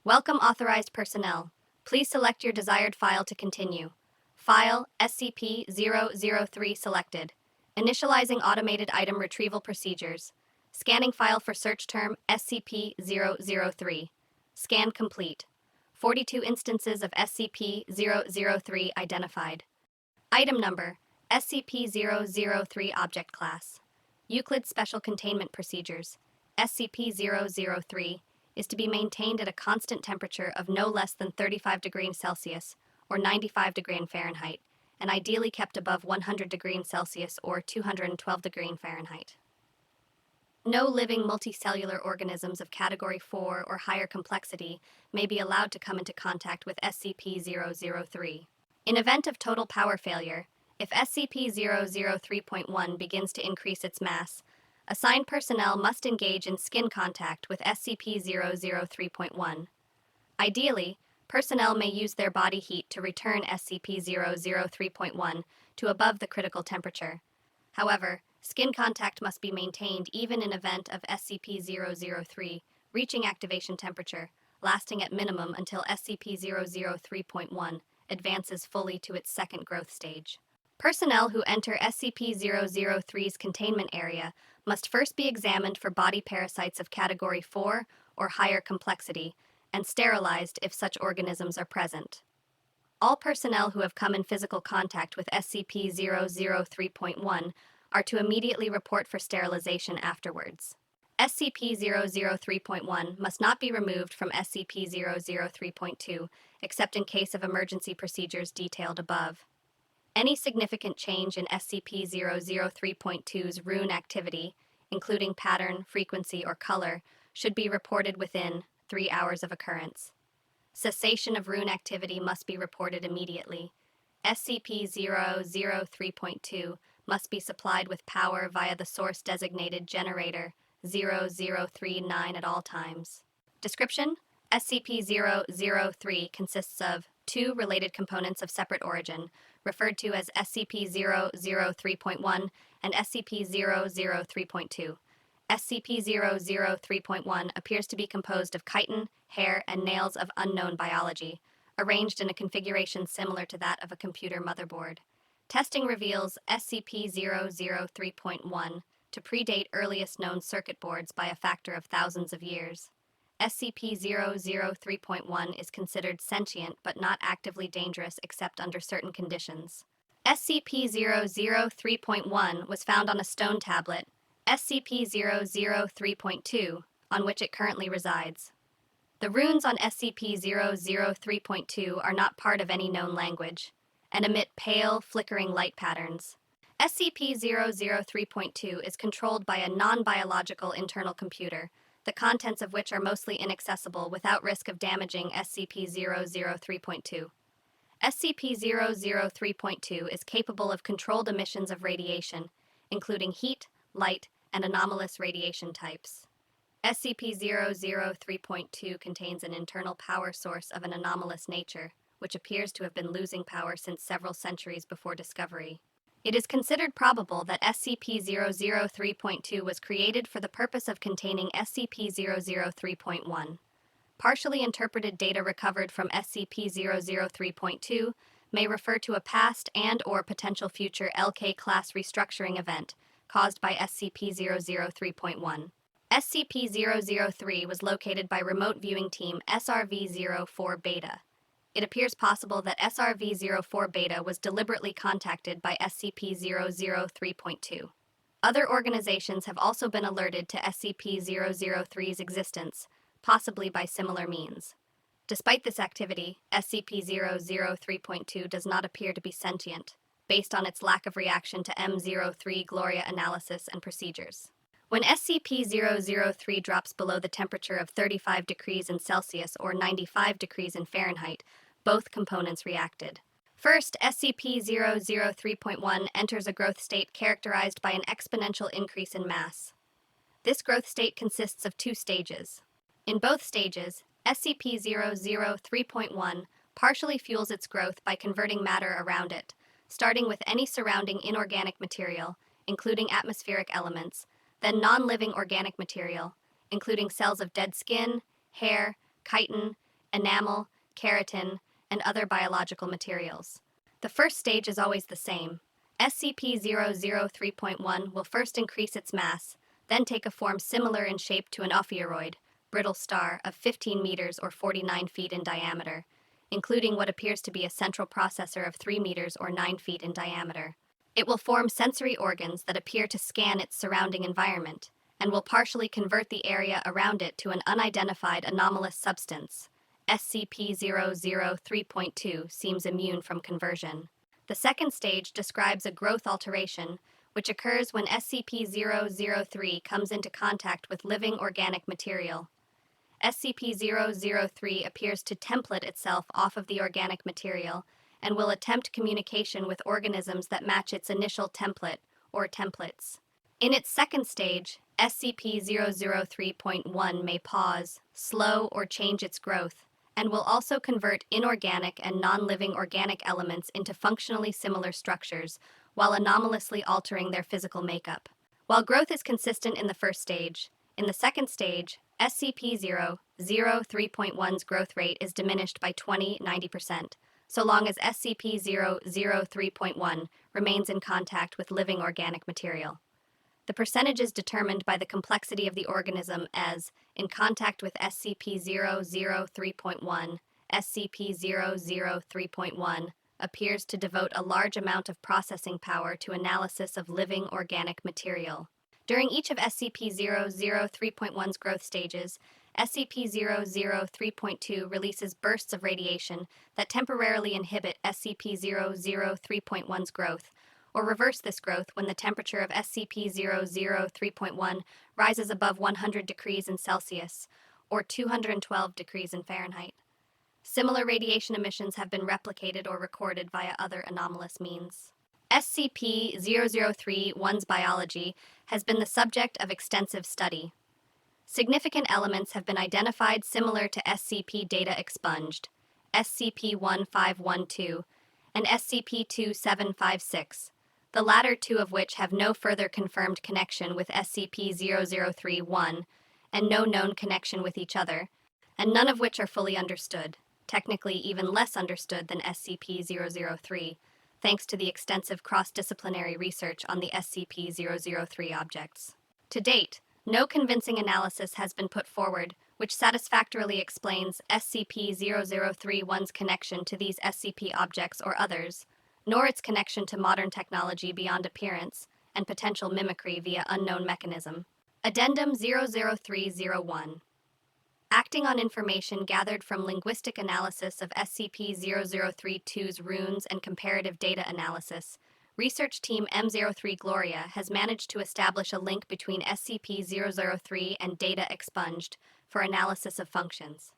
Welcome, authorized personnel. Please select your desired file to continue. File SCP-003 selected. Initializing automated item retrieval procedures. Scanning file for search term SCP-003. Scan complete. 42 instances of SCP-003 identified. Item number SCP-003 Object Class. Euclid Special Containment Procedures. SCP-003 is to be maintained at a constant temperature of no less than 35 degrees Celsius or 95 degrees Fahrenheit, and ideally kept above 100 degrees Celsius or 212 degrees Fahrenheit. No living multicellular organisms of Category 4 or higher complexity may be allowed to come into contact with SCP-003. In event of total power failure, if SCP-003.1 begins to increase its mass, assigned personnel must engage in skin contact with SCP-003.1. Ideally, personnel may use their body heat to return SCP-003.1 to above the critical temperature. However, skin contact must be maintained even in event of SCP-003 reaching activation temperature, lasting at minimum until SCP-003.1 advances fully to its second growth stage. Personnel who enter SCP-003's containment area must first be examined for body parasites of Category 4 or higher complexity and sterilized if such organisms are present. All personnel who have come in physical contact with SCP-003.1 are to immediately report for sterilization afterwards. SCP-003.1 must not be removed from SCP-003.2 except in case of emergency procedures detailed above. Any significant change in SCP-003.2's rune activity, including pattern, frequency, or color, should be reported within 3 hours of occurrence. Cessation of rune activity must be reported immediately. SCP-003.2 must be supplied with power via the source-designated generator 0039 at all times. Description: SCP-003 consists of 2 related components of separate origin, referred to as SCP-003.1 and SCP-003.2. SCP-003.1 appears to be composed of chitin, hair, and nails of unknown biology, arranged in a configuration similar to that of a computer motherboard. Testing reveals SCP-003.1 to predate earliest known circuit boards by a factor of thousands of years. SCP-003.1 is considered sentient but not actively dangerous except under certain conditions. SCP-003.1 was found on a stone tablet, SCP-003.2, on which it currently resides. The runes on SCP-003.2 are not part of any known language and emit pale, flickering light patterns. SCP-003.2 is controlled by a non-biological internal computer, the contents of which are mostly inaccessible without risk of damaging SCP-003.2. SCP-003.2 is capable of controlled emissions of radiation, including heat, light, and anomalous radiation types. SCP-003.2 contains an internal power source of an anomalous nature, which appears to have been losing power since several centuries before discovery. It is considered probable that SCP-003.2 was created for the purpose of containing SCP-003.1. Partially interpreted data recovered from SCP-003.2 may refer to a past and/or potential future LK class restructuring event caused by SCP-003.1. SCP-003 was located by remote viewing team SRV-04 Beta. It appears possible that SRV-04 Beta was deliberately contacted by SCP-003.2. Other organizations have also been alerted to SCP-003's existence, possibly by similar means. Despite this activity, SCP-003.2 does not appear to be sentient, based on its lack of reaction to M03 Gloria analysis and procedures. When SCP-003 drops below the temperature of 35 degrees in Celsius or 95 degrees in Fahrenheit, both components reacted. First, SCP-003.1 enters a growth state characterized by an exponential increase in mass. This growth state consists of 2 stages. In both stages, SCP-003.1 partially fuels its growth by converting matter around it, starting with any surrounding inorganic material, including atmospheric elements, then non-living organic material, including cells of dead skin, hair, chitin, enamel, keratin, and other biological materials. The first stage is always the same. SCP-003.1 will first increase its mass, then take a form similar in shape to an ophiuroid, brittle star of 15 meters or 49 feet in diameter, including what appears to be a central processor of 3 meters or 9 feet in diameter. It will form sensory organs that appear to scan its surrounding environment, and will partially convert the area around it to an unidentified anomalous substance. SCP-003.2 seems immune from conversion. The second stage describes a growth alteration, which occurs when SCP-003 comes into contact with living organic material. SCP-003 appears to template itself off of the organic material and will attempt communication with organisms that match its initial template, or templates. In its second stage, SCP-003.1 may pause, slow, or change its growth, and will also convert inorganic and non-living organic elements into functionally similar structures, while anomalously altering their physical makeup. While growth is consistent in the first stage, in the second stage, SCP-003.1's growth rate is diminished by 20-90%, so long as SCP-003.1 remains in contact with living organic material. The percentage is determined by the complexity of the organism as, in contact with SCP-003.1, SCP-003.1 appears to devote a large amount of processing power to analysis of living organic material. During each of SCP-003.1's growth stages, SCP-003.2 releases bursts of radiation that temporarily inhibit SCP-003.1's growth, or reverse this growth when the temperature of SCP-003.1 rises above 100 degrees in Celsius, or 212 degrees in Fahrenheit. Similar radiation emissions have been replicated or recorded via other anomalous means. SCP-003.1's biology has been the subject of extensive study. Significant elements have been identified similar to SCP data expunged, SCP-1512, and SCP-2756, the latter two of which have no further confirmed connection with SCP-003.1 and no known connection with each other, and none of which are fully understood, technically even less understood than SCP-003, thanks to the extensive cross-disciplinary research on the SCP-003 objects. To date, no convincing analysis has been put forward which satisfactorily explains SCP-003.1's connection to these SCP objects or others, nor its connection to modern technology beyond appearance and potential mimicry via unknown mechanism. Addendum 00301. Acting on information gathered from linguistic analysis of SCP-003-2's runes and comparative data analysis, Research Team M03 Gloria has managed to establish a link between SCP-003 and data expunged for analysis of functions.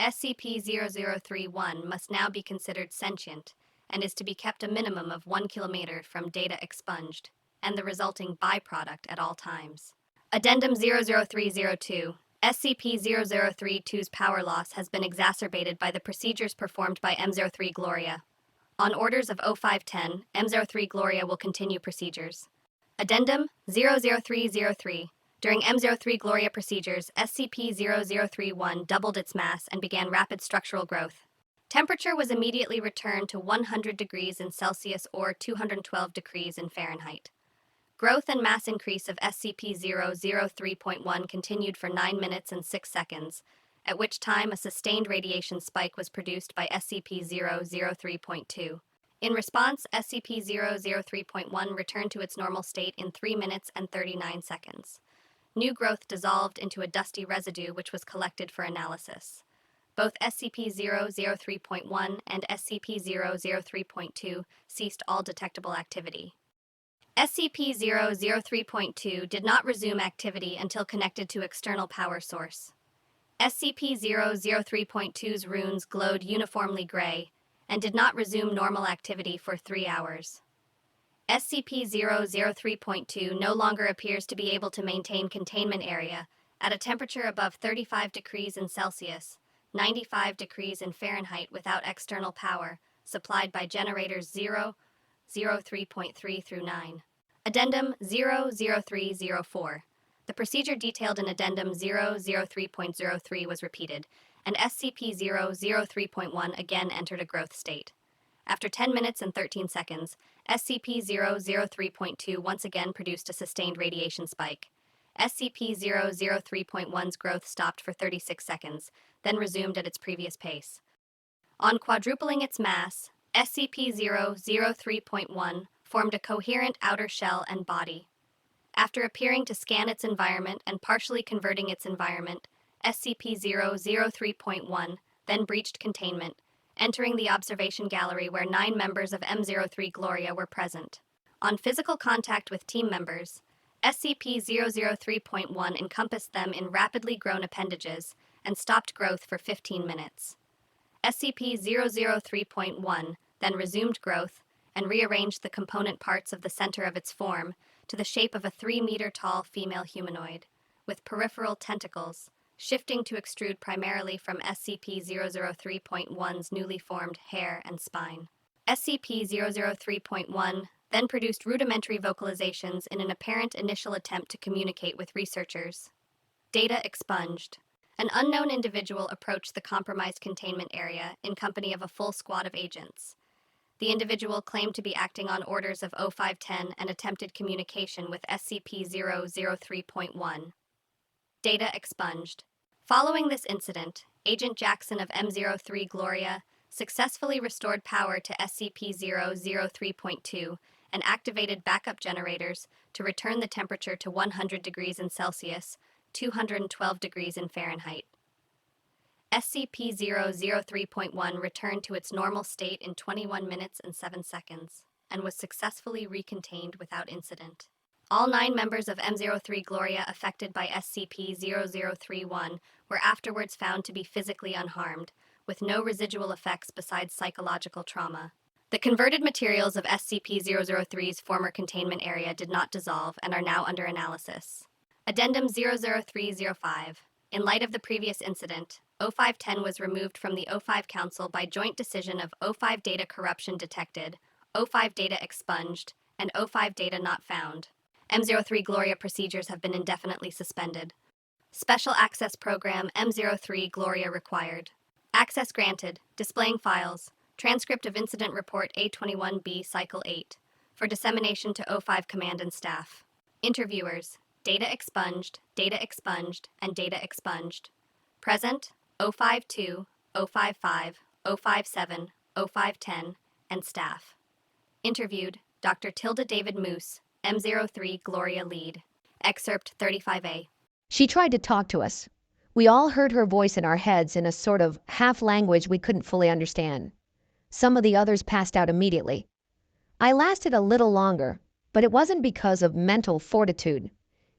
SCP-003.1 must now be considered sentient and is to be kept a minimum of 1 kilometer from data expunged and the resulting byproduct at all times. Addendum 00302. SCP-003-2's power loss has been exacerbated by the procedures performed by M03 Gloria. On orders of O510, M03 Gloria will continue procedures. Addendum 00303. During M03 Gloria procedures, SCP-003.1 doubled its mass and began rapid structural growth. Temperature was immediately returned to 100 degrees in Celsius or 212 degrees in Fahrenheit. Growth and mass increase of SCP-003.1 continued for 9 minutes and 6 seconds, at which time a sustained radiation spike was produced by SCP-003.2. In response, SCP-003.1 returned to its normal state in 3 minutes and 39 seconds. New growth dissolved into a dusty residue which was collected for analysis. Both SCP-003.1 and SCP-003.2 ceased all detectable activity. SCP-003.2 did not resume activity until connected to external power source. SCP-003.2's runes glowed uniformly gray and did not resume normal activity for 3 hours. SCP-003.2 no longer appears to be able to maintain containment area at a temperature above 35 degrees in Celsius, 95 degrees in Fahrenheit without external power, supplied by generators 0, 03.3 through 9. Addendum 00304. The procedure detailed in Addendum 003.03 was repeated, and SCP-003.1 again entered a growth state. After 10 minutes and 13 seconds, SCP-003.2 once again produced a sustained radiation spike. SCP-003.1's growth stopped for 36 seconds, then resumed at its previous pace. On quadrupling its mass, SCP-003.1 formed a coherent outer shell and body. After appearing to scan its environment and partially converting its environment, SCP-003.1 then breached containment, entering the observation gallery where 9 members of M03 Gloria were present. On physical contact with team members, SCP-003.1 encompassed them in rapidly grown appendages and stopped growth for 15 minutes. SCP-003.1 then resumed growth and rearranged the component parts of the center of its form to the shape of a 3-meter-tall female humanoid, with peripheral tentacles, shifting to extrude primarily from SCP-003.1's newly formed hair and spine. SCP-003.1 then produced rudimentary vocalizations in an apparent initial attempt to communicate with researchers. Data expunged. An unknown individual approached the compromised containment area in company of a full squad of agents. The individual claimed to be acting on orders of O510 and attempted communication with SCP-003.1. Data expunged. Following this incident, Agent Jackson of M03 Gloria successfully restored power to SCP-003.2 and activated backup generators to return the temperature to 100 degrees in Celsius, 212 degrees in Fahrenheit. SCP-003.1 returned to its normal state in 21 minutes and 7 seconds and was successfully recontained without incident. All 9 members of M03 Gloria affected by SCP-003.1 were afterwards found to be physically unharmed, with no residual effects besides psychological trauma. The converted materials of SCP-003's former containment area did not dissolve and are now under analysis. Addendum 00305. In light of the previous incident, O510 was removed from the O5 Council by joint decision of O5 data corruption detected, O5 data expunged, and O5 data not found. M03 Gloria procedures have been indefinitely suspended. Special Access Program M03 Gloria required. Access granted. Displaying files. Transcript of Incident Report A21B Cycle 8. For dissemination to O5 Command and Staff. Interviewers. Data expunged, and data expunged. Present, O52, O55, O57, O510, and staff. Interviewed, Dr. Tilda David Moose, M03 Gloria Lead. Excerpt 35A. She tried to talk to us. We all heard her voice in our heads in a sort of half-language we couldn't fully understand. Some of the others passed out immediately. I lasted a little longer, but it wasn't because of mental fortitude.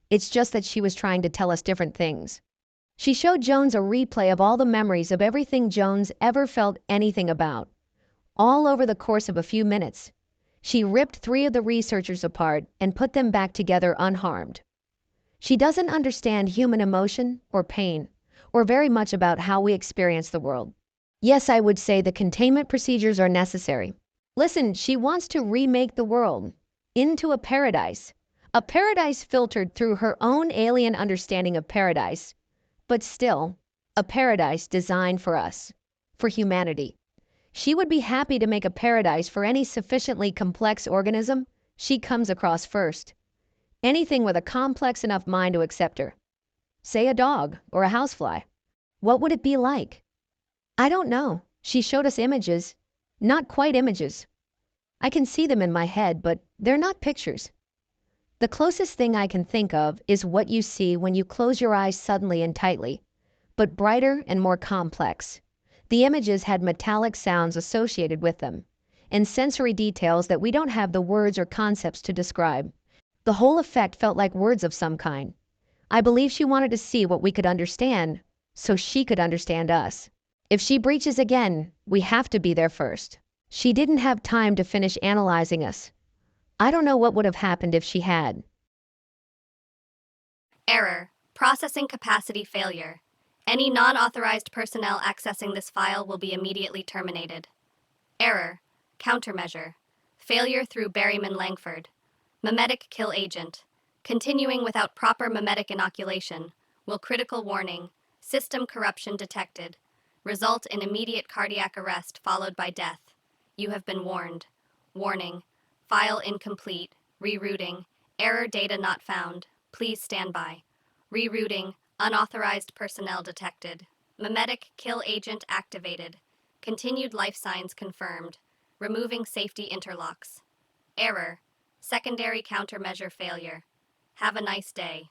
It's just that she was trying to tell us different things. She showed Jones a replay of all the memories of everything Jones ever felt anything about. All over the course of a few minutes, she ripped 3 of the researchers apart and put them back together unharmed. She doesn't understand human emotion or pain, or very much about how we experience the world. Yes, I would say the containment procedures are necessary. Listen, she wants to remake the world into a paradise filtered through her own alien understanding of paradise, but still, a paradise designed for us, for humanity. She would be happy to make a paradise for any sufficiently complex organism she comes across first. Anything with a complex enough mind to accept her. Say a dog or a housefly. What would it be like? I don't know. She showed us images. Not quite images. I can see them in my head, but they're not pictures. The closest thing I can think of is what you see when you close your eyes suddenly and tightly, but brighter and more complex. The images had metallic sounds associated with them, and sensory details that we don't have the words or concepts to describe. The whole effect felt like words of some kind. I believe she wanted to see what we could understand, so she could understand us. If she breaches again, we have to be there first. She didn't have time to finish analyzing us. I don't know what would have happened if she had. Error. Processing capacity failure. Any non-authorized personnel accessing this file will be immediately terminated. Error. Countermeasure. Failure through Berryman Langford. Memetic kill agent. Continuing without proper memetic inoculation. Will critical warning. System corruption detected. Result in immediate cardiac arrest followed by death. You have been warned. Warning. File incomplete. Rerouting. Error data not found. Please stand by. Rerouting. Unauthorized personnel detected. Memetic kill agent activated. Continued life signs confirmed. Removing safety interlocks. Error. Secondary countermeasure failure. Have a nice day.